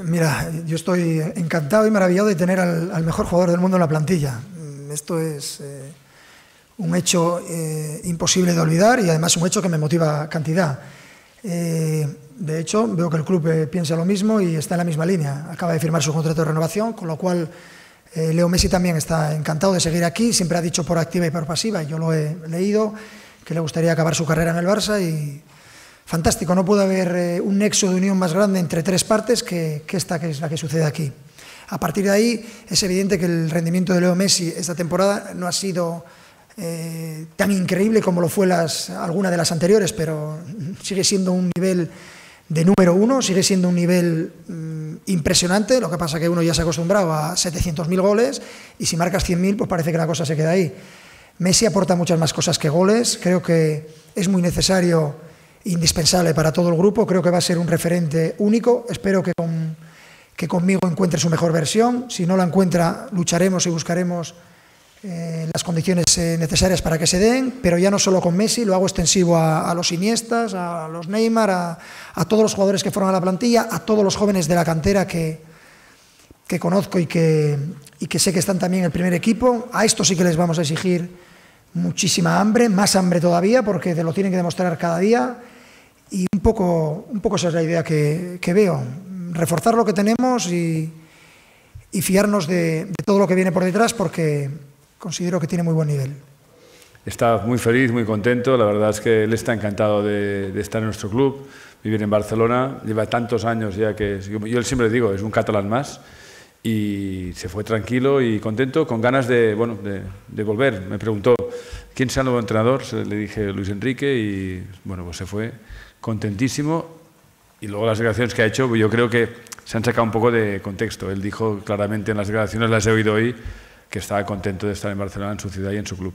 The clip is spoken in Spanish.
Mira, yo estoy encantado y maravillado de tener al mejor jugador del mundo en la plantilla. Esto es un hecho imposible de olvidar y además un hecho que me motiva cantidad. De hecho, veo que el club piensa lo mismo y está en la misma línea. Acaba de firmar su contrato de renovación, con lo cual Leo Messi también está encantado de seguir aquí. Siempre ha dicho por activa y por pasiva, y yo lo he leído, que le gustaría acabar su carrera en el Barça y fantástico. No puede haber un nexo de unión más grande entre tres partes que esta, que es la que sucede aquí. A partir de ahí es evidente que el rendimiento de Leo Messi esta temporada no ha sido tan increíble como lo fue alguna de las anteriores, pero sigue siendo un nivel de número uno, sigue siendo un nivel impresionante. Lo que pasa es que uno ya se ha acostumbrado a 700.000 goles y si marcas 100.000 pues parece que la cosa se queda ahí. Messi aporta muchas más cosas que goles, creo que es muy necesario, indispensable para todo el grupo, creo que va a ser un referente único, espero que conmigo encuentre su mejor versión, si no la encuentra lucharemos y buscaremos las condiciones necesarias para que se den, pero ya no solo con Messi, lo hago extensivo a los Iniestas, a los Neymar, a todos los jugadores que forman la plantilla, a todos los jóvenes de la cantera que conozco y que sé que están también en el primer equipo. A estos sí que les vamos a exigir muchísima hambre, más hambre todavía, porque lo tienen que demostrar cada día, y un poco esa es la idea que veo, reforzar lo que tenemos y fiarnos de todo lo que viene por detrás, porque considero que tiene muy buen nivel. Está muy feliz, muy contento. La verdad es que él está encantado de estar en nuestro club, vivir en Barcelona. Lleva tantos años ya que, yo siempre digo, es un catalán más. Y se fue tranquilo y contento, con ganas de volver. Me preguntó, ¿quién será el nuevo entrenador? Le dije Luis Enrique y bueno, pues se fue contentísimo. Y luego las declaraciones que ha hecho, yo creo que se han sacado un poco de contexto. Él dijo claramente en las declaraciones, las he oído hoy, que estaba contento de estar en Barcelona, en su ciudad y en su club.